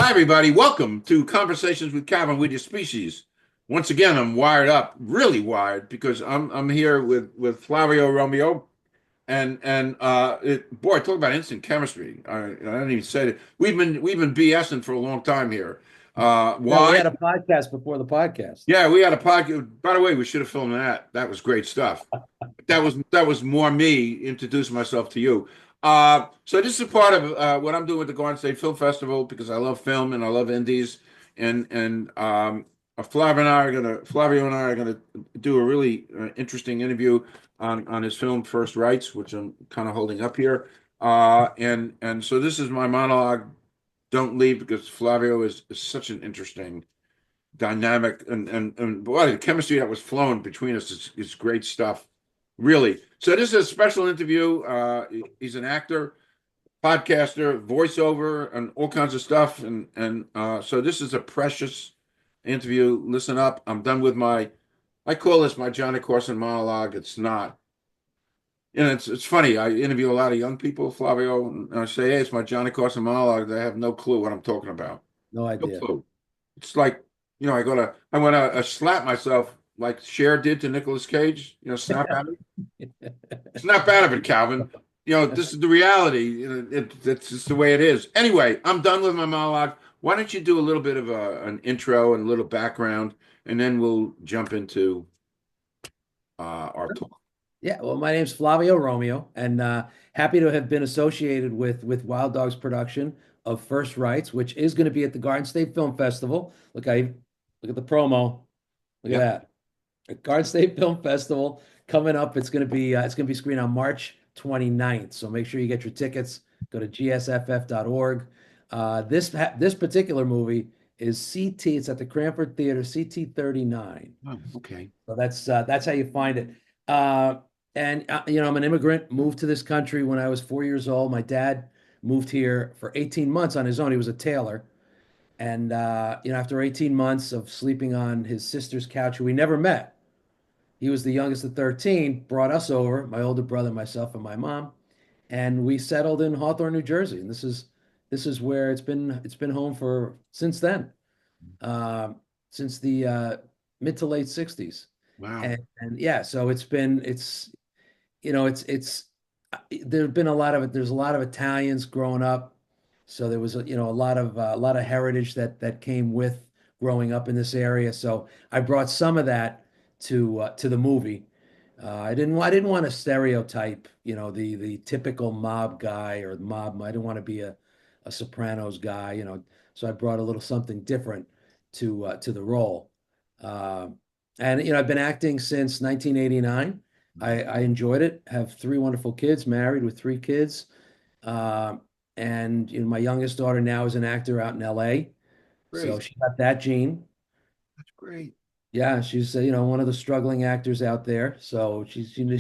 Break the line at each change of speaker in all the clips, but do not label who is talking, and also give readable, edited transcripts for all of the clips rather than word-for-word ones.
Hi, everybody. Welcome to Conversations with Calvin with Your Species. Once again, I'm wired up, really wired, because I'm here with Flavio Romeo, and boy, talk about instant chemistry. I didn't even say it. We've been BSing for a long time here.
Yeah, we
Why?
had a podcast before the podcast.
Yeah, we had a podcast. By the way, we should have filmed that. That was great stuff. That was more me introducing myself to you. So this is a part of what I'm doing with the Garden State Film Festival because I love film and I love indies, and Flavio and I are gonna do a really interesting interview on his film First Rites, which I'm kind of holding up here. And so this is my monologue. Don't leave because Flavio is such an interesting dynamic and boy, the chemistry that was flowing between us is great stuff. Really. So this is a special interview. He's an actor, podcaster, voiceover, and all kinds of stuff. And so this is a precious interview. Listen up. I'm done with I call this my Johnny Carson monologue. It's not. And it's funny. I interview a lot of young people, Flavio, and I say, hey, it's my Johnny Carson monologue. They have no clue what I'm talking about.
No
No
idea.
clue. It's like, I want to slap myself like Cher did to Nicolas Cage. Snap at it. Snap out of it, Calvin. This is the reality. It's just the way it is. Anyway, I'm done with my monologue. Why don't you do a little bit of an intro and a little background, and then we'll jump into our talk.
Yeah, well, my name's Flavio Romeo, and happy to have been associated with Wild Dogs production of First Rites, which is going to be at the Garden State Film Festival. Look at the promo. Look at
Yeah,
that. At Garden State Film Festival coming up. It's going to be screened on March 29th. So make sure you get your tickets. Go to gsff.org. This particular movie is CT. It's at the Cranford Theater, CT 39.
oh, okay.
So that's how you find it. I'm an immigrant, moved to this country when I was 4 years old. My dad moved here for 18 months on his own. He was a tailor. And after 18 months of sleeping on his sister's couch, who we never met, he was the youngest of 13, brought us over, my older brother, myself, and my mom, and we settled in Hawthorne, New Jersey. And this is where it's been home for since then, um, since the mid to late 60s.
Wow.
And yeah, so it's there've been there's a lot of Italians growing up, so there was a lot of heritage that came with growing up in this area. So I brought some of that to the movie. I didn't want to stereotype, the typical mob guy or mob. I didn't want to be a Sopranos guy, so I brought a little something different to the role. Uh, and I've been acting since 1989. I enjoyed it. Have three wonderful kids, married with three kids. Uh, and my youngest daughter now is an actor out in LA. So
Great.
she got that gene.
That's great.
Yeah, she's one of the struggling actors out there. So she's learning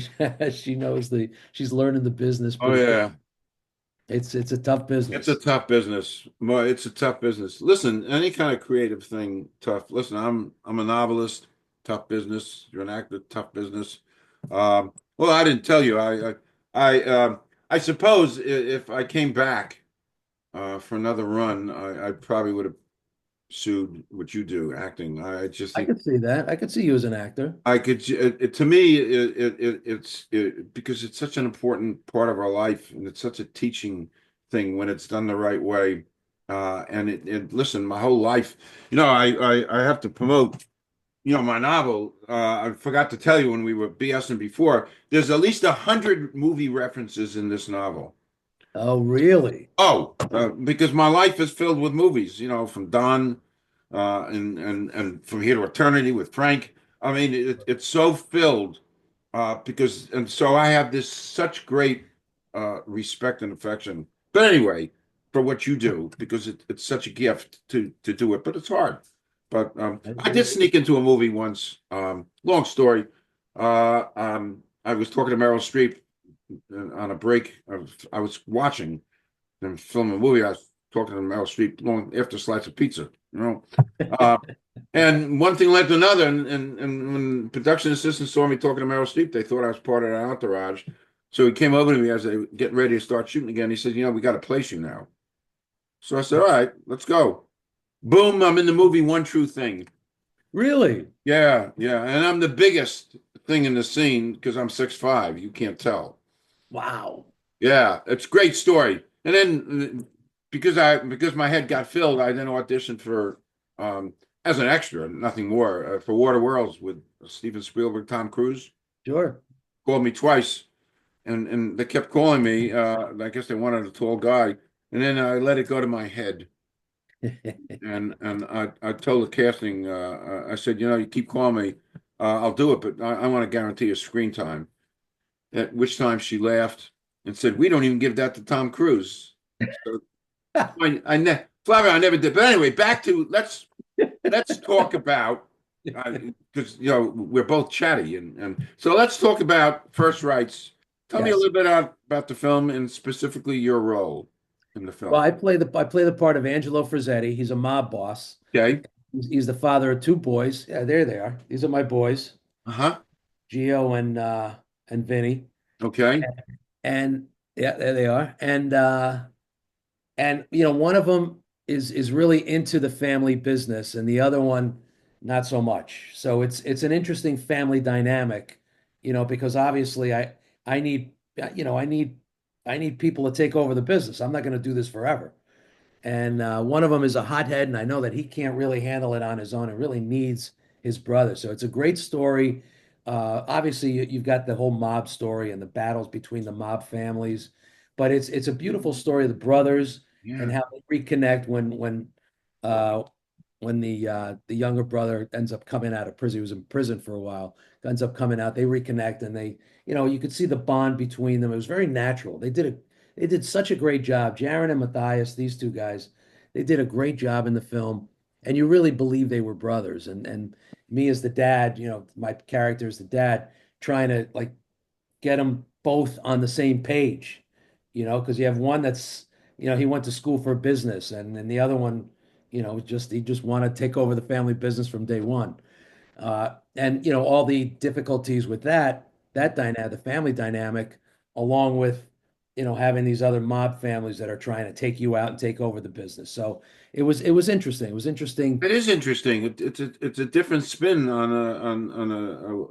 the business,
Oh
but
yeah.
it's a tough
It's a
business.
tough business. It's a tough business. Listen, any kind of creative thing, tough. Listen, I'm a novelist, tough business. You're an actor, tough business. Well, I didn't tell you. I suppose if I came back for another run, I probably would have sued what you do, acting. I just
I
think
could see that. I could see you as an actor.
I could. To me, because it's such an important part of our life, and it's such a teaching thing when it's done the right way. Listen, my whole life, I have to promote, my novel. I forgot to tell you when we were BSing before. There's at least 100 movie references in this novel.
Oh, really?
Oh, because my life is filled with movies, from Don, and from here to eternity with Frank. I mean, it's so filled, and so I have this such great respect and affection. But anyway, for what you do, because it's such a gift to do it, but it's hard. But
I
I did
agree.
sneak into a movie once. Long story. I was talking to Meryl Streep on a break. I was watching them film a movie. I was talking to Meryl Streep long after a slice of pizza, you know. Uh, and one thing led to another, and when production assistants saw me talking to Meryl Streep, they thought I was part of the entourage. So he came over to me as they were getting ready to start shooting again. He said, "We got to place you now." So I said, "All right, let's go." Boom, I'm in the movie One True Thing.
Really?
Yeah, yeah. And I'm the biggest thing in the scene because I'm 6'5". You can't tell.
Wow.
Yeah, it's a great story. And then because my head got filled, I then auditioned for as an extra, nothing more, for Water Worlds with Steven Spielberg, Tom Cruise.
Sure.
Called me twice, and they kept calling me. I guess they wanted a tall guy, and then I let it go to my head. And I told the casting, I said, you keep calling me, I'll do it, but I want to guarantee a screen time. At which time she laughed and said, "We don't even give that to Tom Cruise." So Flavio, I never did. But anyway, back to let's talk about because we're both chatty, and so let's talk about First Rites. Tell me a
Yes.
little bit about the film and specifically your role in the
Well,
film.
I play the part of Angelo Frazzetti. He's a mob boss.
Okay.
He's the father of two boys. Yeah, there they are. These are my boys,
Uh-huh.
Gio and Vinny.
Okay.
And yeah, there they are. And one of them is really into the family business, and the other one not so much. So it's an interesting family dynamic, because obviously I need I need people to take over the business. I'm not going to do this forever. And one of them is a hothead, and I know that he can't really handle it on his own and really needs his brother. So it's a great story. Obviously, you've got the whole mob story and the battles between the mob families, but it's a beautiful story of the brothers and
Yeah.
how they reconnect uh, when the younger brother ends up coming out of prison. He was in prison for a while, ends up coming out. They reconnect, and you could see the bond between them. It was very natural. They did such a great job. Jaron and Matthias, these two guys, they did a great job in the film, and you really believe they were brothers. And me as the dad, my character is the dad, trying to like get them both on the same page, because you have one that's, he went to school for business, and then the other one, he just want to take over the family business from day one. And all the difficulties with that dynamic, the family dynamic, along with having these other mob families that are trying to take you out and take over the business. So it was interesting. It was interesting.
It is interesting. It's a different spin on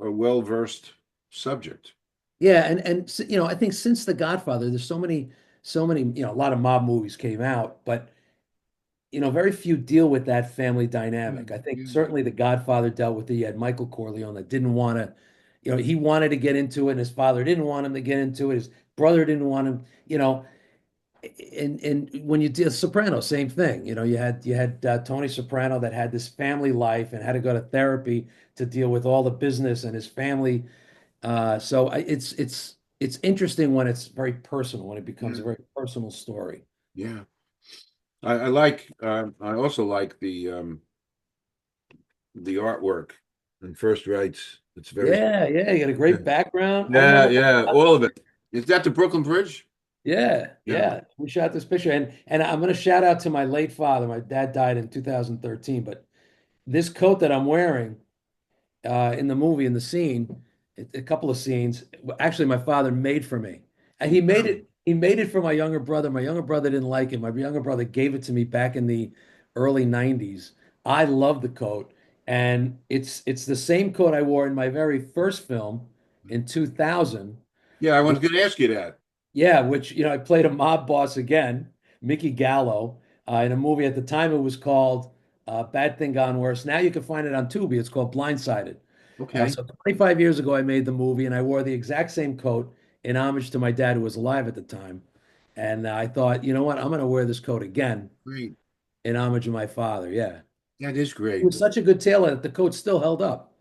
a well-versed subject.
Yeah, and I think since The Godfather, there's so many, a lot of mob movies came out, but very few deal with that family
Yeah,
dynamic. I think
yeah.
certainly The Godfather dealt with it. You had Michael Corleone that didn't want to, he wanted to get into it, and his father didn't want him to get into it. His brother didn't want him, and when you did Soprano, same thing. You had Tony Soprano that had this family life and had to go to therapy to deal with all the business and his family. It's interesting when it's very personal, when it becomes
Yeah,
a very personal story.
yeah. I also like the artwork and First Rites. It's very
Yeah, yeah, you got a
yeah,
great background. I
yeah,
remember.
yeah, all of it. Is that the Brooklyn Bridge?
Yeah,
Yeah.
yeah. We shot this picture, and I'm going to shout out to my late father. My dad died in 2013, but this coat that I'm wearing in the movie, in the scene, a couple of scenes, actually my father made for me. And he made
Wow.
it. He made it for my younger brother. My younger brother didn't like it. My younger brother gave it to me back in the early 90s. I love the coat, and it's the same coat I wore in my very first film in 2000.
Yeah, I was going to ask you that.
Yeah, which, I played a mob boss again, Mickey Gallo, in a movie at the time. It was called Bad Thing Gone Worse. Now you can find it on Tubi. It's called Blindsided.
Okay.
So 25 years ago, I made the movie, and I wore the exact same coat in homage to my dad, who was alive at the time. And I thought, you know what? I'm going to wear this coat again
Great.
in homage of my father. Yeah.
That is
It
great.
was such a good tailor that the coat still held up.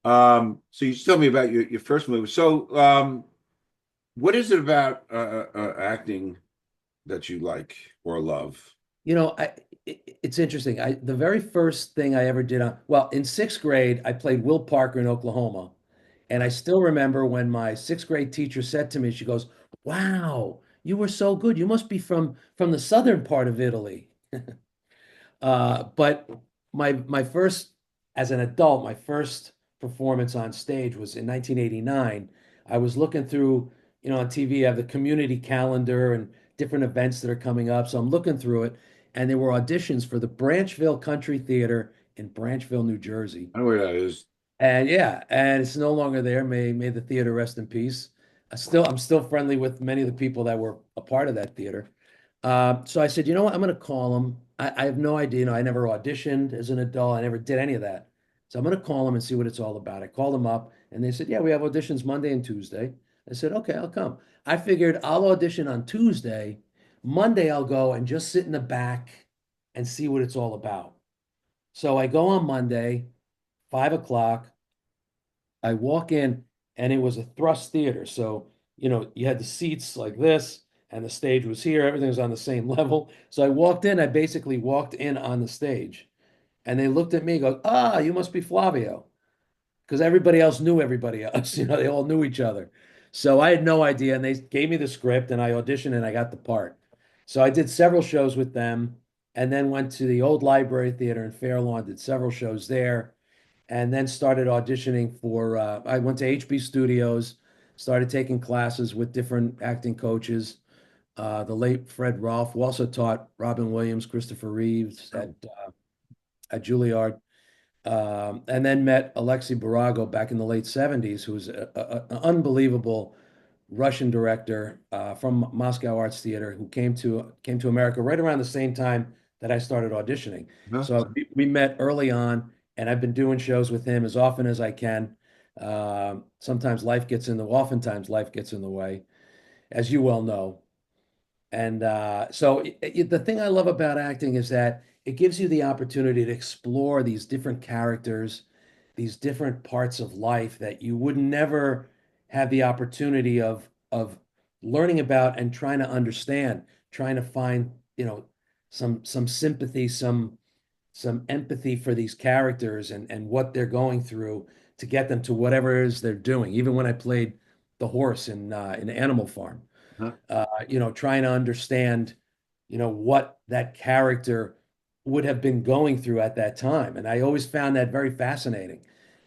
So you just told me about your first movie. So, what is it about acting that you like or love?
It's interesting. The very first thing I ever did well, in sixth grade, I played Will Parker in Oklahoma. And I still remember when my sixth grade teacher said to me, she goes, "Wow, you were so good. You must be from the southern part of Italy." But my first, as an adult, my first performance on stage was in 1989. I was looking through, on TV, I have the community calendar and different events that are coming up. So I'm looking through it, and there were auditions for the Branchville Country Theater in Branchville, New Jersey.
I know where that is.
And yeah, and it's no longer there. May the theater rest in peace. I'm still friendly with many of the people that were a part of that theater. So I said, you know what? I'm going to call him. I have no idea. I never auditioned as an adult. I never did any of that. So I'm going to call him and see what it's all about. I called them up and they said, yeah, we have auditions Monday and Tuesday. I said, okay, I'll come. I figured I'll audition on Tuesday. Monday, I'll go and just sit in the back and see what it's all about. So I go on Monday, 5 o'clock. I walk in and it was a thrust theater. So, you had the seats like this and the stage was here. Everything was on the same level. So I walked in, I basically walked in on the stage and they looked at me and go, ah, you must be Flavio. Because everybody else knew everybody else. They all knew each other. So I had no idea. And they gave me the script and I auditioned and I got the part. So I did several shows with them and then went to the old library theater in Fair Lawn, did several shows there and then started auditioning for I went to HB Studios, started taking classes with different acting coaches. The late Fred Rolfe, who also taught Robin Williams, Christopher Reeves at Juilliard, and then met Alexei Barago back in the late 70s, who was an unbelievable Russian director from Moscow Arts Theater who came to America right around the same time that I started auditioning.
Huh?
So we met early on, and I've been doing shows with him as often as I can. Oftentimes life gets in the way, as you well know. And so the thing I love about acting is that it gives you the opportunity to explore these different characters, these different parts of life that you would never have the opportunity of learning about and trying to understand, trying to find, some sympathy, some empathy for these characters and what they're going through to get them to whatever it is they're doing. Even when I played the horse in Animal Farm,
Huh?
trying to understand, what that character would have been going through at that time. And I always found that very fascinating.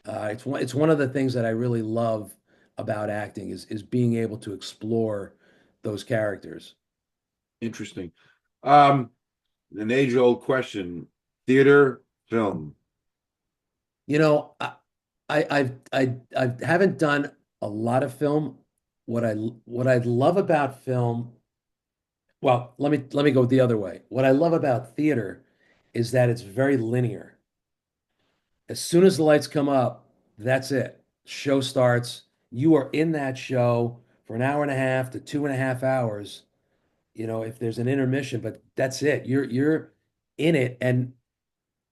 It's one of the things that I really love about acting is being able to explore those characters.
Interesting. Um, an age-old question: theater, film.
You know, I haven't done a lot of film. What I love about film, well, let me go the other way. What I love about theater is that it's very linear. As soon as the lights come up, that's it. Show starts. You are in that show for an hour and a half to 2.5 hours. If there's an intermission, but that's it. You're in it, and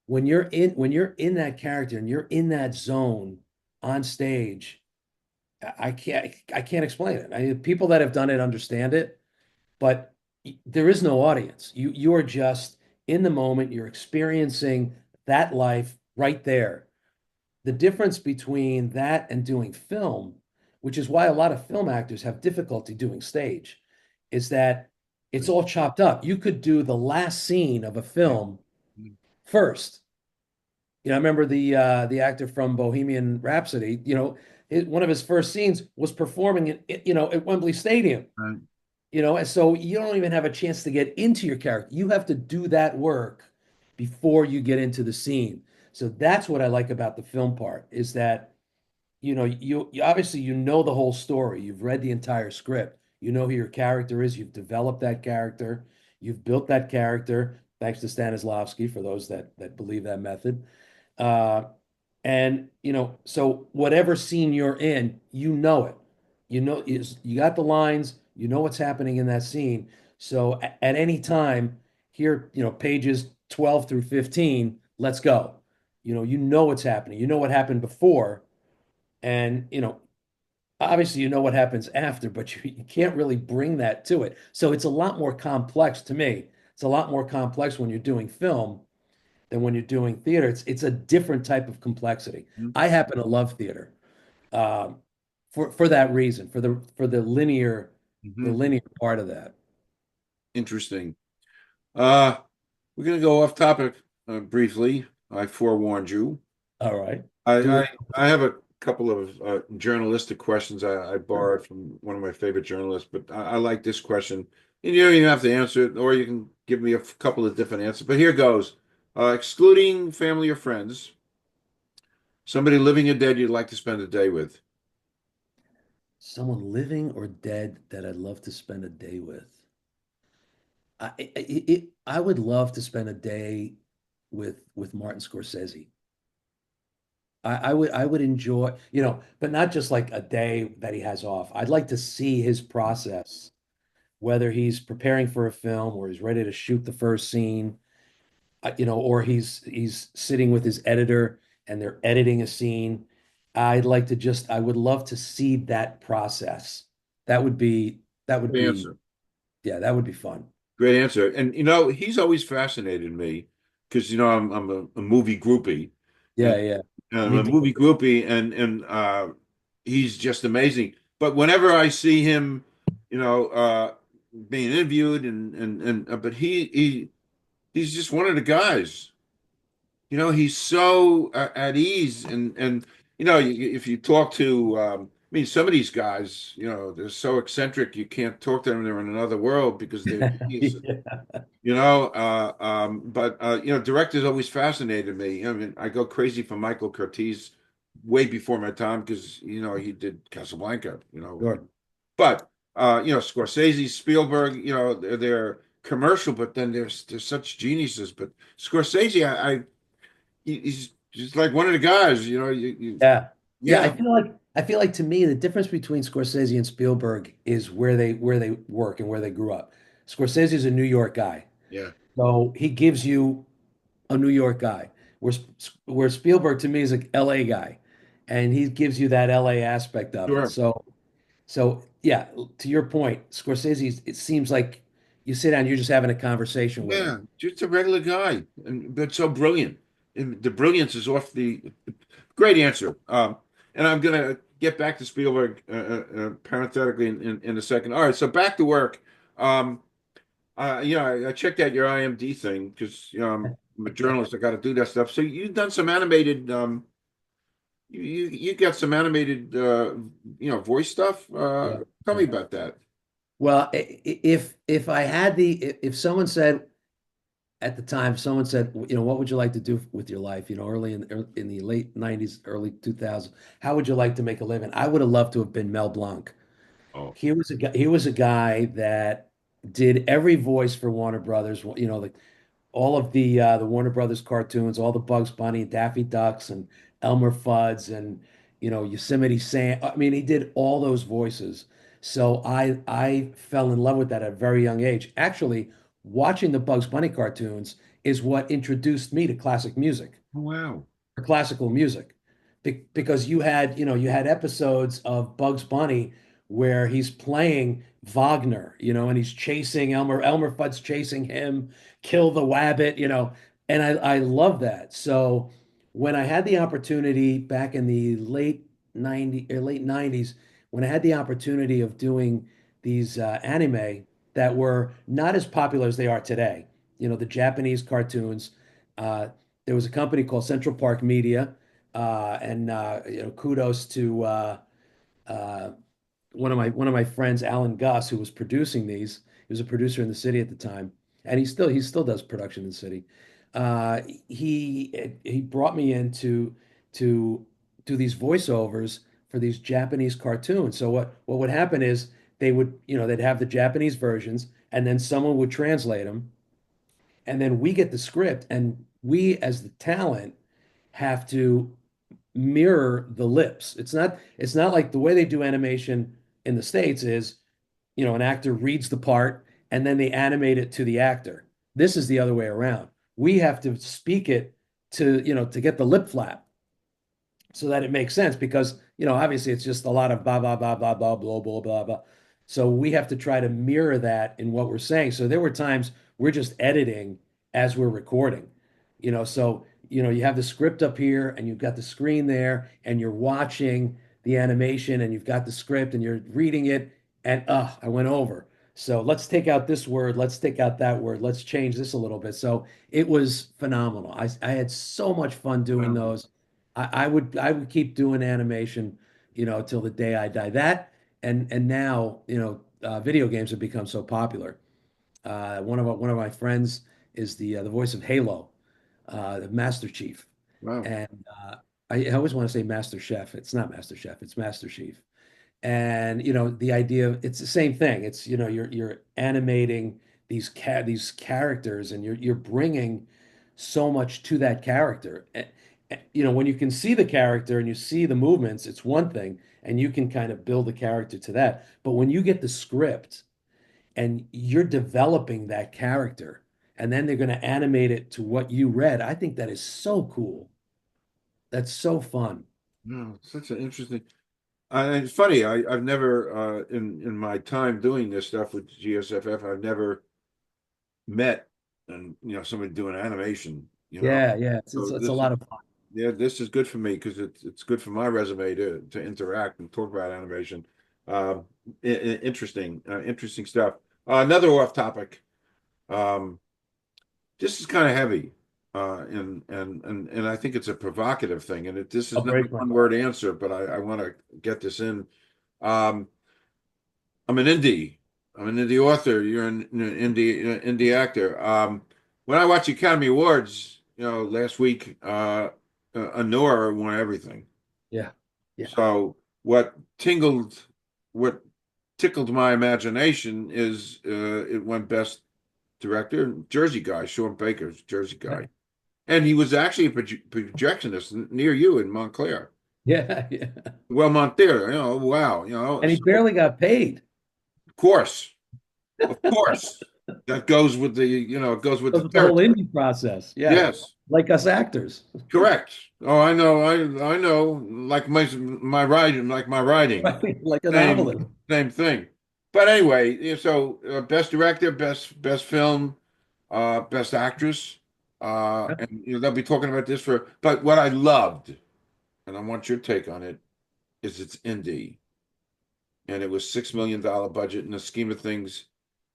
when you're in that character and you're in that zone on stage, I can't explain it. People that have done it understand it, but there is no audience. You are just in the moment. You're experiencing that life right there. The difference between that and doing film, which is why a lot of film actors have difficulty doing stage, is that it's all chopped up. You could do the last scene of a film first. I remember the actor from Bohemian Rhapsody. One of his first scenes was performing at Wembley Stadium.
Right.
And so you don't even have a chance to get into your character. You have to do that work before you get into the scene. So that's what I like about the film part is that, you obviously the whole story. You've read the entire script. You know who your character is. You've developed that character. You've built that character, thanks to Stanislavski, for those that believe that method. Uh, and so whatever scene you're in, you know it. You got the lines, you know what's happening in that scene. So at any time, here, pages 12 through 15, let's go. You know what's happening. You know what happened before, and obviously you know what happens after, but you can't really bring that to it. So it's a lot more complex to me. It's a lot more complex when you're doing film than when you're doing theater. It's a different type of complexity. I happen to love theater um, for that reason, for the
Mhm.
linear part of that.
Interesting. Uh, we're gonna go off topic briefly. I forewarned you.
All right.
I
Do
I, I have a couple of journalistic questions I borrowed from one of my favorite journalists, but I like this question. And you don't even have to answer it, or you can give me a couple of different answers. But here goes. Excluding family or friends, somebody living or dead you'd like to spend a day with.
Someone living or dead that I'd love to spend a day with. I would love to spend a day with Martin Scorsese. I would enjoy, but not just like a day that he has off. I'd like to see his process, whether he's preparing for a film or he's ready to shoot the first scene, or he's sitting with his editor and they're editing a scene. I would love to see that process. That would be,
Good answer.
yeah, that would be fun.
Great answer. And he's always fascinated me because I'm a movie groupie,
Yeah,
and
yeah.
I'm
Me
a
too.
movie groupie, and he's just amazing. But whenever I see him, being interviewed, but he's just one of the guys. He's so at ease, and if you talk to, I mean, some of these guys, they're so eccentric, you can't talk to them. They're in another world because they're geniuses.
Yeah.
Directors always fascinated me. I mean, I go crazy for Michael Curtiz way before my time because he did Casablanca.
Sure.
But Scorsese, Spielberg, they're commercial, but then they're such geniuses. But Scorsese, he's just like one of the guys.
Yeah. Yeah, I
Yeah,
feel like I feel like to me the difference between Scorsese and Spielberg is where they work and where they grew up. Scorsese is a New York guy.
yeah,
So he gives you a New York guy. Where Spielberg to me is an LA guy. And he gives you that LA aspect of it.
sure.
So yeah, to your point, Scorsese, it seems like you sit down, you're just having a conversation with him.
Yeah, just a regular guy, but so brilliant. And the brilliance is off the great answer. And I'm gonna get back to Spielberg parenthetically in a second. All right, so back to work. Um, I checked out your IMD thing because I'm a journalist. I got to do that stuff. So you've done some animated. You got some animated voice stuff.
Yeah.
Tell me
Yeah.
about that.
Well, if I had if someone said at the time, someone said, what would you like to do with your life? Early in the late 90s, early 2000s, how would you like to make a living? I would have loved to have been Mel Blanc.
Oh,
He was a guy that did every voice for Warner Brothers, like all of the Warner Brothers cartoons, all the Bugs Bunny and Daffy Ducks and Elmer Fudd's and Yosemite Sam. I mean, he did all those voices. So I fell in love with that at a very young age. Actually, watching the Bugs Bunny cartoons is what introduced me to classic music
wow.
for classical music. Because you had episodes of Bugs Bunny where he's playing Wagner, and he's chasing Elmer Fudd's chasing him, kill the wabbit, and I love that. So when I had the opportunity back in the late 90s, when I had the opportunity of doing these anime that were not as popular as they are today, the Japanese cartoons, uh, there was a company called Central Park Media, and kudos to uh, one of my friends, Alan Gus, who was producing these. He was a producer in the city at the time, and he still does production in the city. Uh, he brought me in to do these voiceovers for these Japanese cartoons. So what would happen is they'd have the Japanese versions, and then someone would translate them, and then we get the script, and we as the talent have to mirror the lips. It's not like the way they do animation in the States is, an actor reads the part and then they animate it to the actor. This is the other way around. We have to speak it to get the lip flap so that it makes sense because obviously it's just a lot of blah blah blah blah blah blah blah blah blah. So we have to try to mirror that in what we're saying. So there were times we're just editing as we're recording. So you have the script up here and you've got the screen there and you're watching the animation and you've got the script and you're reading it and I went over. So let's take out this word, let's take out that word, let's change this a little bit. So it was phenomenal. I had so much fun doing
Wow.
those. I would keep doing animation, till the day I die. That and now, video games have become so popular. One of my friends is the voice of Halo, the Master Chief,
Wow.
and I always want to say Master Chef. It's not Master Chef. It's Master Chief. And the idea of it's the same thing. It's you're animating these characters, and you're bringing so much to that character. When you can see the character and you see the movements, it's one thing, and you can kind of build a character to that. But when you get the script and you're developing that character, and then they're going to animate it to what you read, I think that is so cool. That's so fun.
No, such an interesting. And it's funny. I've never in my time doing this stuff with GSFF, I've never met and somebody doing animation.
Yeah, yeah,
So
it's a lot of fun.
yeah, this is good for me because it's good for my resume to interact and talk about animation. Um, interesting stuff. Another off topic. Um, this is kind of heavy, and I think it's a provocative thing. And this
I'll
is not a
break my
one
heart.
word answer, but I want to get this in. Um, I'm an indie. I'm an indie author. You're an indie actor. When I watch Academy Awards, last week, Anora won everything.
Yeah, yeah,
So what tickled my imagination is it won Best Director, Jersey guy, Sean Baker's Jersey
yeah,
guy, and he was actually a projectionist near you in Montclair.
yeah, yeah.
Well, Montclair, wow,
And he
so
barely got paid.
of course. Of course, that goes with it goes with the
The whole
territory.
indie process. Yeah,
Yes,
like us actors.
correct. Oh, I know. I know. Like my writing,
Right, like a novelist.
same thing. But anyway, yeah, so best director, best film, best actress,
Yeah,
and they'll be talking about this for. But what I loved, and I want your take on it, is it's indie, and it was $6 million budget. In the scheme of things,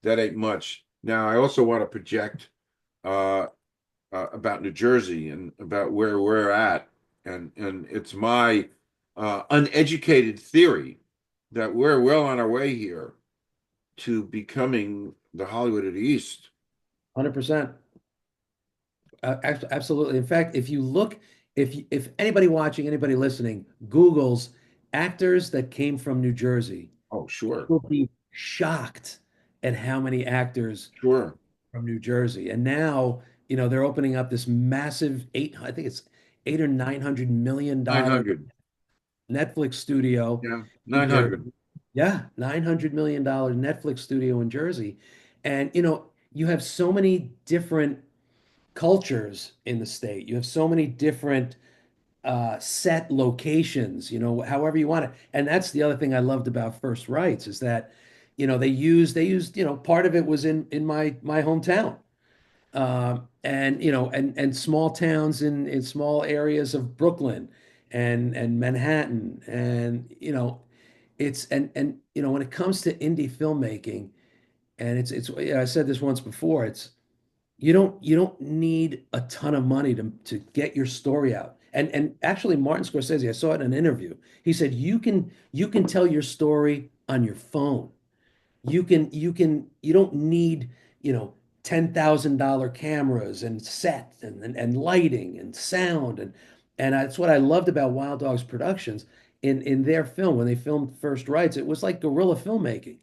that ain't much. Now, I also want to project. Uh, about New Jersey and about where we're at, and it's my uneducated theory that we're well on our way here to becoming the Hollywood of the East.
100%. Absolutely. In fact, if anybody watching, anybody listening, Google's actors that came from New Jersey,
Oh, sure,
will be shocked at how many actors
sure,
from New Jersey. And now, they're opening up this massive I think it's 8 or 900 million dollar
900,
Netflix studio
yeah,
in
900.
Jersey. Yeah, $900 million Netflix studio in Jersey. And you have so many different cultures in the state. You have so many different set locations, however you want it. And that's the other thing I loved about First Rites is that, they used, part of it was in my hometown. And small towns in small areas of Brooklyn and Manhattan. And, when it comes to indie filmmaking, and I said this once before, you don't need a ton of money to get your story out. And actually Martin Scorsese, I saw it in an interview. He said you can tell your story on your phone. You don't need, $10,000 cameras and set and lighting and sound and that's what I loved about Wild Dogs Productions in their film when they filmed First Rites. It was like guerrilla filmmaking.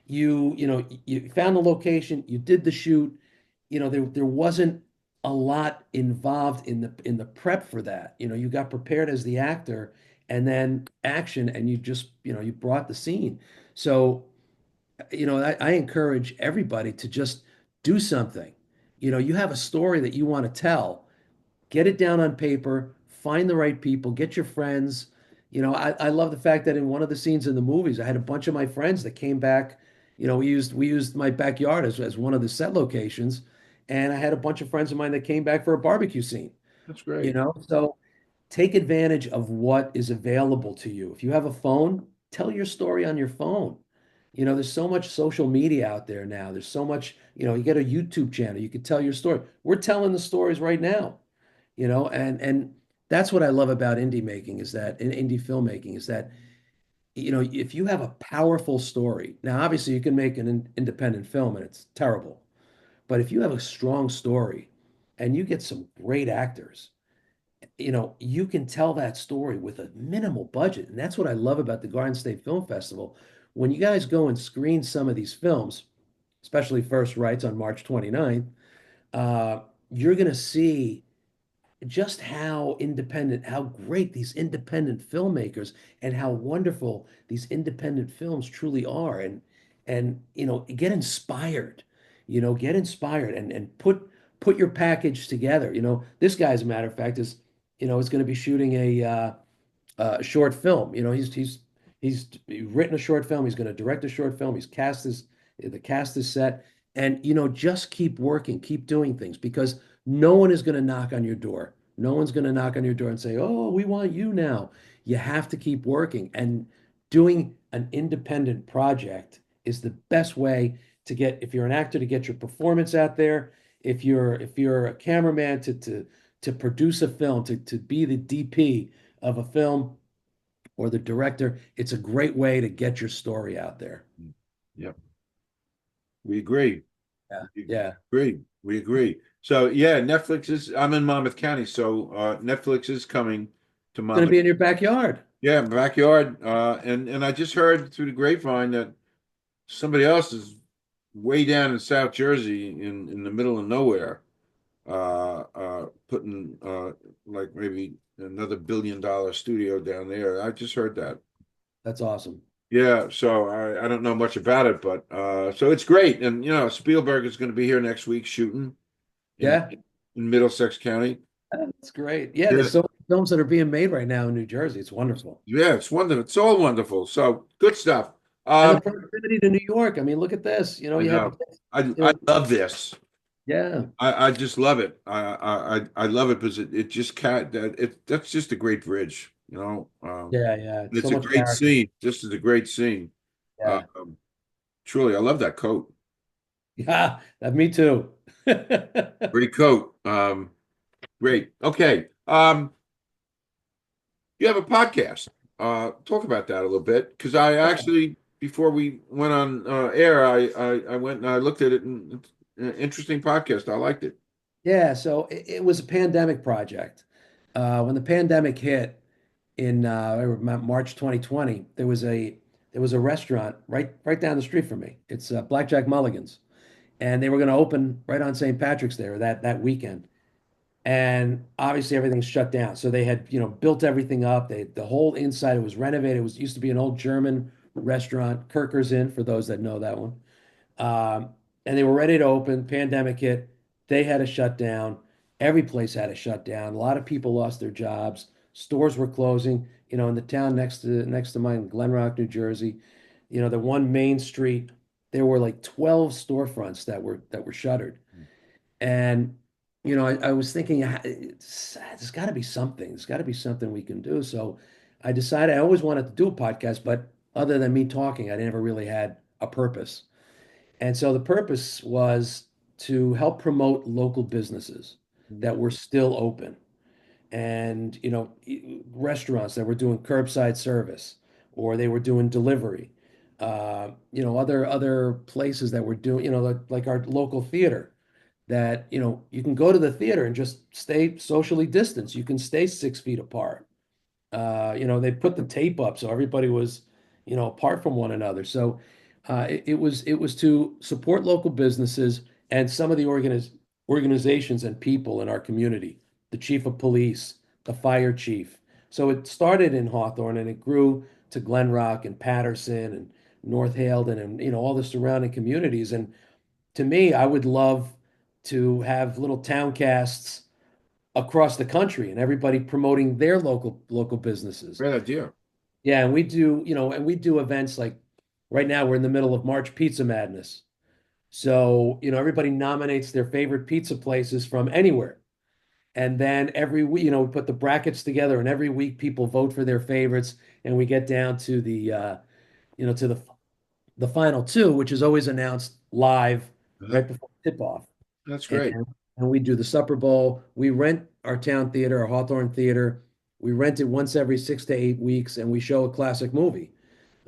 You found the location, you did the shoot. There wasn't a lot involved in the prep for that. You got prepared as the actor and then action and you just, you brought the scene. So I encourage everybody to just do something. You have a story that you want to tell, get it down on paper, find the right people, get your friends. I love the fact that in one of the scenes in the movies, I had a bunch of my friends that came back. We used my backyard as one of the set locations, and I had a bunch of friends of mine that came back for a barbecue scene.
That's great.
So take advantage of what is available to you. If you have a phone, tell your story on your phone. There's so much social media out there now. There's so much, you get a YouTube channel, you can tell your story. We're telling the stories right now, and that's what I love about indie making is that in indie filmmaking is that, if you have a powerful story, now obviously you can make an independent film and it's terrible. But if you have a strong story and you get some great actors, you can tell that story with a minimal budget. And that's what I love about the Garden State Film Festival. When you guys go and screen some of these films, especially First Rites on March 29th, uh, you're going to see just how independent, how great these independent filmmakers and how wonderful these independent films truly are. And get inspired, get inspired and put your package together. This guy, as a matter of fact, is going to be shooting a short film. He's written a short film. He's going to direct a short film. The cast is set, and just keep working, keep doing things because no one is going to knock on your door. No one's going to knock on your door and say, "Oh, we want you now." You have to keep working, and doing an independent project is the best way to get, if you're an actor, to get your performance out there. If you're a cameraman, to produce a film, to be the DP of a film or the director, it's a great way to get your story out there.
Yep, we agree.
Yeah.
We
Yeah.
agree. We agree. So yeah, Netflix is. I'm in Monmouth County, so Netflix is coming to
It's going to
Monmouth.
be in your backyard.
Yeah, backyard. And I just heard through the grapevine that somebody else is way down in South Jersey, in the middle of nowhere, putting like maybe another $1 billion studio down there. I just heard that.
That's awesome.
Yeah, so I don't know much about it, but so it's great. And Spielberg is going to be here next week shooting in
Yeah.
Middlesex County.
That's great. Yeah,
Yeah,
there's so many films that are being made right now in New Jersey. It's wonderful.
yeah, it's wonderful. It's all wonderful. So good stuff.
And the proximity to New York. I mean, look at this.
I
You have
know.
the,
I love this.
yeah,
I just love it. I love it because it just can't that's just a great bridge,
yeah.
and it's
So
a
much
great
character.
scene. Just is a great scene.
Yeah.
Truly, I love that coat.
Yeah, me too.
Great coat. Great. Okay. You have a podcast. Talk about that a little bit because I actually, before we went on air, I went and I looked at it, and it's an interesting podcast. I liked it.
Yeah, so it was a pandemic project. When the pandemic hit in March 2020, there was a restaurant right down the street from me. It's Blackjack Mulligan's, and they were going to open right on St. Patrick's Day or that weekend. And obviously everything's shut down. So they had, built everything up. The whole inside, it was renovated. It used to be an old German restaurant, Kirker's Inn, for those that know that one. And they were ready to open. Pandemic hit. They had to shut down. Every place had to shut down. A lot of people lost their jobs. Stores were closing. In the town next to mine, Glen Rock, New Jersey, the one main street, there were like 12 storefronts that were shuttered. And I was thinking, there's got to be something. There's got to be something we can do. So I decided I always wanted to do a podcast, but other than me talking, I never really had a purpose. And so the purpose was to help promote local businesses that were still open, and restaurants that were doing curbside service or they were doing delivery. Other places that were doing, like our local theater, that you can go to the theater and just stay socially distanced. You can stay 6 feet apart. They put the tape up so everybody was, apart from one another. So it was to support local businesses and some of the organizations and people in our community, the chief of police, the fire chief. So it started in Hawthorne and it grew to Glen Rock and Patterson and North Haledon and all the surrounding communities. And to me, I would love to have little town casts across the country and everybody promoting their local businesses.
Great idea.
Yeah, and we do events like right now we're in the middle of March Pizza Madness. So, everybody nominates their favorite pizza places from anywhere. And then every week, we put the brackets together and every week people vote for their favorites and we get down to the final two, which is always announced live
Uh-huh.
right before tip-off.
That's
And,
great.
and we do the Super Bowl. We rent our town theater, our Hawthorne Theater. We rent it once every 6 to 8 weeks, and we show a classic movie.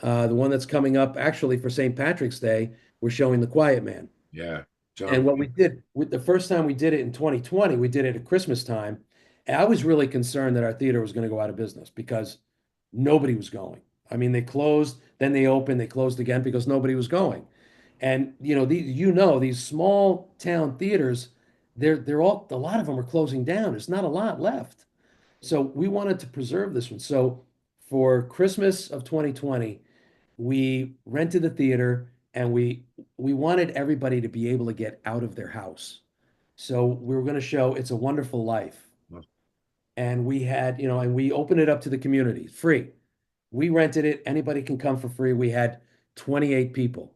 The one that's coming up actually for St. Patrick's Day, we're showing The Quiet Man.
Yeah. John
And what we
Wayne.
did with the first time we did it in 2020, we did it at Christmas time. And I was really concerned that our theater was going to go out of business because nobody was going. I mean, they closed, then they opened, they closed again because nobody was going. And these small town theaters, they're all a lot of them are closing down. There's not a lot left. So we wanted to preserve this one. So for Christmas of 2020, we rented the theater and we wanted everybody to be able to get out of their house. So we were going to show It's a Wonderful Life. And and we opened it up to the community, free. We rented it. Anybody can come for free. We had 28 people.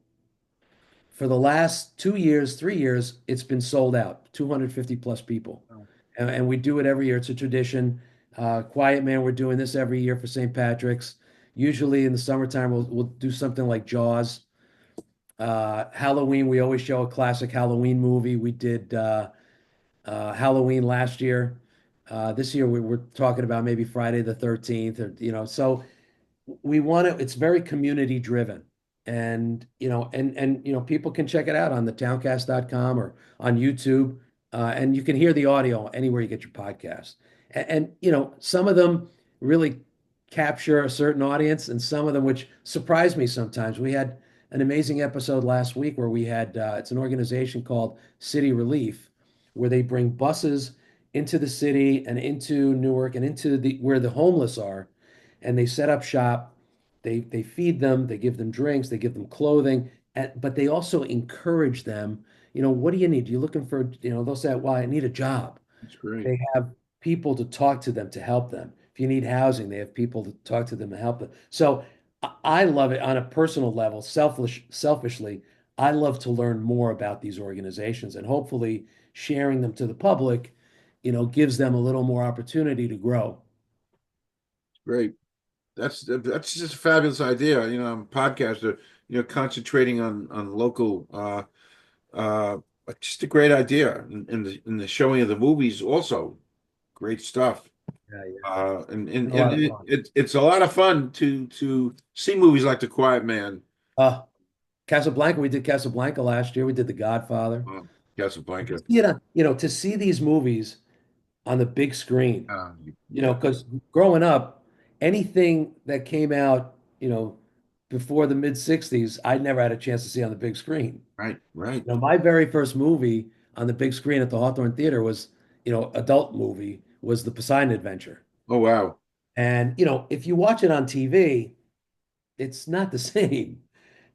For the last 2 years, 3 years, it's been sold out, 250 plus people. And we do it every year. It's a tradition. Quiet Man, we're doing this every year for St. Patrick's. Usually in the summertime, we'll do something like Jaws. Halloween, we always show a classic Halloween movie. We did Halloween last year. This year, we're talking about maybe Friday the 13th, so we want to, it's very community driven. And people can check it out on the towncast.com or on YouTube. And you can hear the audio anywhere you get your podcast. Some of them really capture a certain audience, and some of them which surprise me sometimes. We had an amazing episode last week where we had it's an organization called City Relief, where they bring buses into the city and into Newark and into the where the homeless are, and they set up shop. They feed them, they give them drinks, they give them clothing, but they also encourage them. What do you need? You looking for, they'll say, well, I need a job.
That's great.
They have people to talk to them to help them. If you need housing, they have people to talk to them and help them. So I love it on a personal level, selfishly. I love to learn more about these organizations, and hopefully sharing them to the public, gives them a little more opportunity to grow.
Great. That's just a fabulous idea. I'm a podcaster, concentrating on local uh just a great idea. And the showing of the movies also great stuff.
Yeah, yeah.
And
A lot of
it,
fun.
it it's a lot of fun to see movies like The Quiet Man,
Uh, Casablanca, we did Casablanca last year. We did The Godfather.
uh, Casablanca.
To see these movies on the big screen,
Yeah,
because growing up, anything that came out, before the mid 60s, I never had a chance to see on the big screen.
right, right.
My very first movie on the big screen at the Hawthorne Theater was, adult movie, was The Poseidon Adventure.
Oh wow,
And, if you watch it on TV, it's not the same.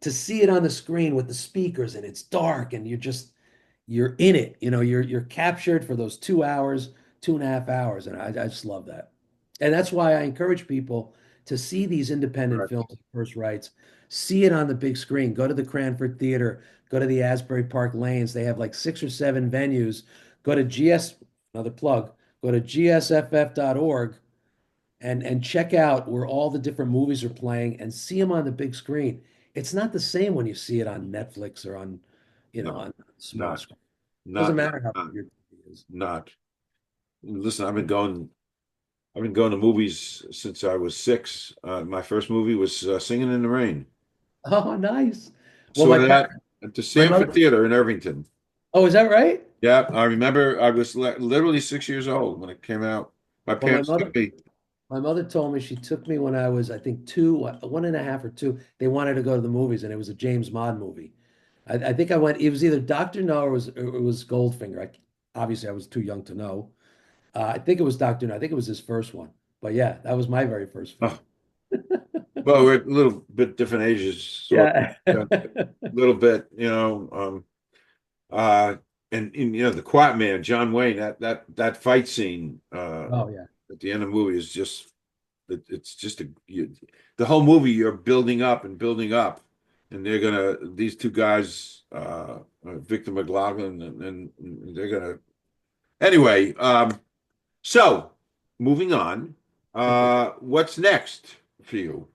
To see it on the screen with the speakers and it's dark and you're in it, you're captured for those 2 hours, 2.5 hours. And I just love that. And that's why I encourage people to see these independent
correct.
films at first rights, see it on the big screen, go to the Cranford Theater, go to the Asbury Park Lanes. They have like 6 or 7 venues. Go to another plug, go to gsff.org and check out where all the different movies are playing and see them on the big screen. It's not the same when you see it on Netflix or
No,
on small
not,
screen. Doesn't
not,
matter how
not,
big your TV is.
not. Listen, I've been going to movies since I was 6. My first movie was Singing in the Rain.
Oh, nice. Well,
Saw that at the
my
Sanford
mother,
Theater in Irvington.
oh, is that right?
Yeah, I remember I was literally 6 years old when it came out. My
Well,
parents took me.
my mother told me she took me when I was, I think, 1.5 or 2. They wanted to go to the movies, and it was a James Bond movie. I think I went. It was either Doctor No or it was Goldfinger. Obviously, I was too young to know. I think it was Doctor No. I think it was his first one. But yeah, that was my very first film.
Oh, well, we're a little bit different ages, so
Yeah.
a little bit, uh, and the Quiet Man, John Wayne, that fight scene
Oh yeah.
at the end of the movie is just it's just the whole movie you're building up and building up, and these two guys, Victor McLaughlin, and they're gonna anyway. So moving on, what's next for you?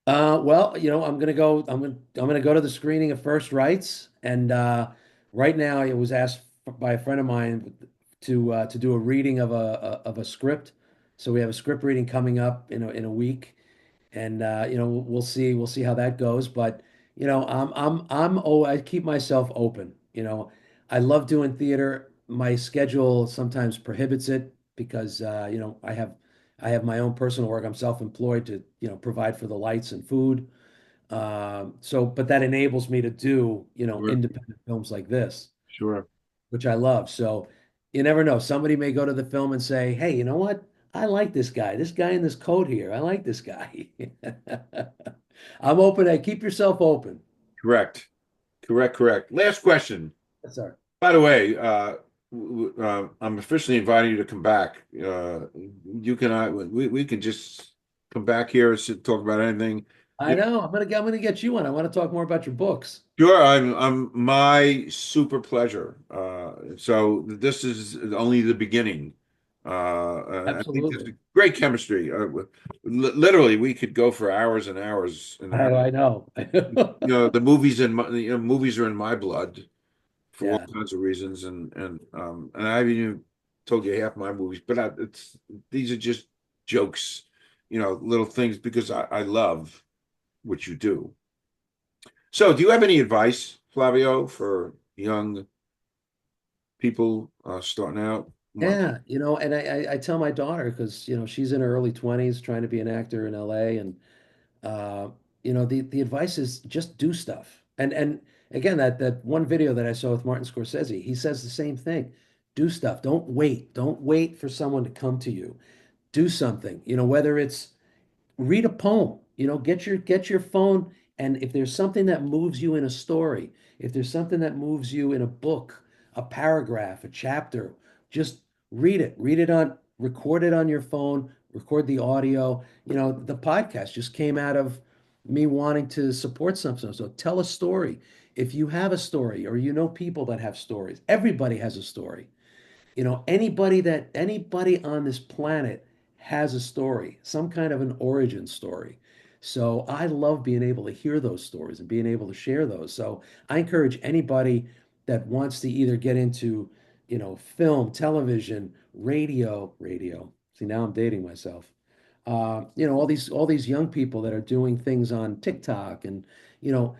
Well, I'm gonna go. I'm gonna go to the screening of First Rites, and right now I was asked by a friend of mine to do a reading of a script. So we have a script reading coming up in a week, and we'll see how that goes. But I keep myself open. I love doing theater. My schedule sometimes prohibits it because I have my own personal work. I'm self-employed to, provide for the lights and food. But that enables me to do,
Sure.
independent films like this,
Sure.
which I love. So you never know. Somebody may go to the film and say, "Hey, you know what? I like this guy. This guy in this coat here. I like this guy." I'm open. Keep yourself open.
Correct. Correct. Correct. Last question.
Yes, sir.
By the way, I'm officially inviting you to come back. You can we can just come back here and sit, talk about anything.
I know. I'm gonna get you one. I want to talk more about your books.
Sure, I'm my super pleasure. So this is only the beginning. I think there's a
Absolutely.
great chemistry. Literally, we could go for hours and hours and hours.
I know.
The movies and movies are in my blood for all
Yeah.
kinds of reasons, and I haven't even told you half my movies, but it's these are just jokes, little things because I love what you do. So, do you have any advice, Flavio, for young people starting out?
Yeah, and I tell my daughter because she's in her early 20s trying to be an actor in LA, and uh the advice is just do stuff. And again, that one video that I saw with Martin Scorsese, he says the same thing. Do stuff. Don't wait for someone to come to you. Do something. Whether it's read a poem, get your phone, and if there's something that moves you in a story, if there's something that moves you in a book, a paragraph, a chapter, just read it on record it on your phone, record the audio. The podcast just came out of me wanting to support something. So tell a story. If you have a story or people that have stories, everybody has a story. Anybody on this planet has a story, some kind of an origin story. So I love being able to hear those stories and being able to share those. So I encourage anybody that wants to either get into, film, television, radio. See, now I'm dating myself. All these young people that are doing things on TikTok and, you know,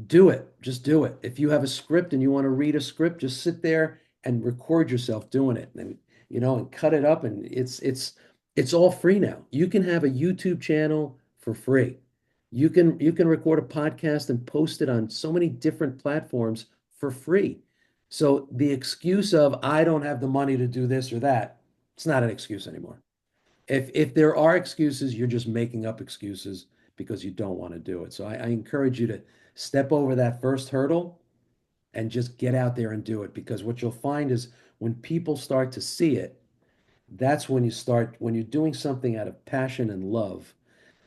do it. Just do it. If you have a script and you want to read a script, just sit there and record yourself doing it and cut it up, and it's all free now. You can have a YouTube channel for free. You can record a podcast and post it on so many different platforms for free. So the excuse of I don't have the money to do this or that, it's not an excuse anymore. If there are excuses, you're just making up excuses because you don't want to do it. So I encourage you to step over that first hurdle and just get out there and do it, because what you'll find is when people start to see it, that's when you're doing something out of passion and love,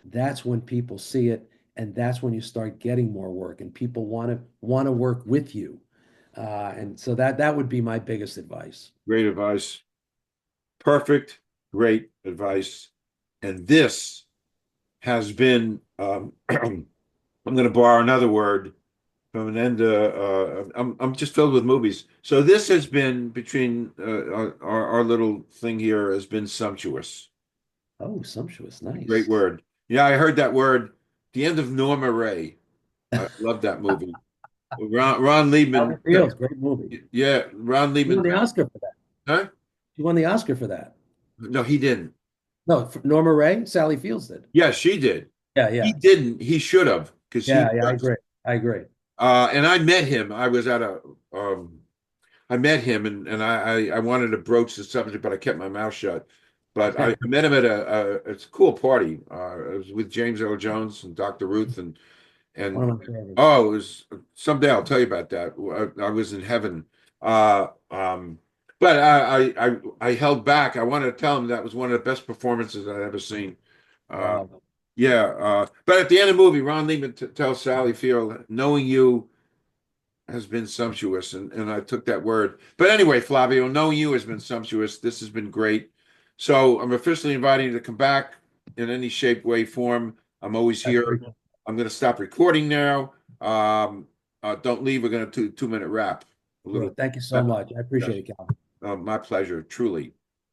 that's when people see it, and that's when you start getting more work and people want to work with you. And so that would be my biggest advice.
Great advice. Perfect. Great advice. And this has been, I'm going to borrow another word from an end. I'm just filled with movies. So this has been between our little thing here has been sumptuous.
Oh, sumptuous,
Great
nice.
word. Yeah, I heard that word. The end of Norma Ray. I love that movie. Ron
Sally
Liebman.
Fields, great movie.
Yeah, Ron
She won
Liebman.
the Oscar for that.
Huh?
She won the Oscar for that.
No, he didn't.
No, for Norma Ray, Sally Fields did.
Yeah, she did.
Yeah,
He
yeah.
didn't. He should have because he
Yeah, I
was.
agree. I agree.
And I met him. I was at a. I met him, and I wanted to broach the subject, but I kept my mouth shut. But I met him at it's a cool party. It was with James Earl Jones and Dr. Ruth
One
and
of my favorites.
oh, it was someday I'll tell you about that. I was in heaven. Uh, um, but I held back. I wanted to tell him that was one of the best performances I'd ever seen. Uh,
Wow.
yeah, but at the end of the movie, Ron Lehman tells Sally Field, "Knowing you has been sumptuous," and I took that word. But anyway, Flavio, knowing you has been sumptuous. This has been great. So I'm officially inviting you to come back in any shape, way, form. I'm always
I
here.
appreciate
I'm going to stop recording now. Don't leave. We're going to 2 minute wrap. A little.
it. Thank you so
Uh,
much. I
yes.
appreciate it, Cal.
My pleasure, truly.